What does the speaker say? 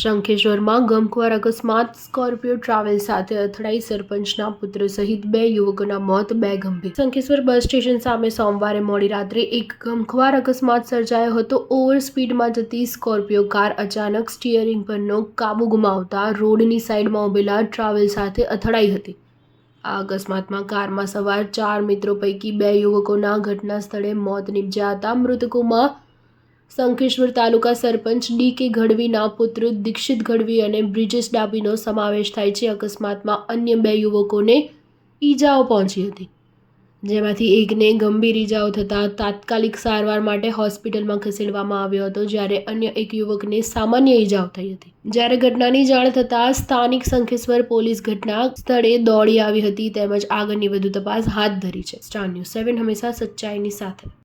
શંખેશ્વરમાં ગમખ્વાર અકસ્માત Scorpio travel સાથે અથડાઈ સરપંચના પુત્ર સહિત 2 યુવકોના મોત, 2 ગંભીર. શંખેશ્વર બસ સ્ટેશન સામે સોમવારે મોડી રાત્રે એક ગમખ્વાર અકસ્માત સર્જાયો હતો. ઓવર સ્પીડમાં જતી સ્કોર્પિયો કાર અચાનક સ્ટીયરિંગ પરનો કાબુ ગુમાવતા રોડની સાઈડમાં ઉભેલા ટ્રાવેલ સાથે અથડાઈ હતી. આ અકસ્માતમાં કારમાં સવાર 4 મિત્રો પૈકી 2 યુવકોના ઘટના સ્થળે મોત નીપજ્યા હતા. મૃતકોમાં શંખેશ્વર તાલુકા સરપંચ ડી.કે. ગઢવીના પુત્ર દીક્ષિત ગઢવી અને બ્રિજેશ ડાભીનો સમાવેશ થાય છે. અકસ્માતમાં અન્ય 2 યુવકોને ઈજાઓ પહોંચી હતી, જેમાંથી એકને ગંભીર ઈજાઓ થતાં તાત્કાલિક સારવાર માટે હોસ્પિટલમાં ખસેડવામાં આવ્યો હતો, જ્યારે અન્ય એક યુવકને સામાન્ય ઈજાઓ થઈ હતી. જ્યારે ઘટનાની જાણ થતાં સ્થાનિક શંખેશ્વર પોલીસ ઘટના સ્થળે દોડી આવી હતી તેમજ આગળની વધુ તપાસ હાથ ધરી છે. સ્ટાર ન્યૂઝ 7 હંમેશા સચ્ચાઈની સાથે.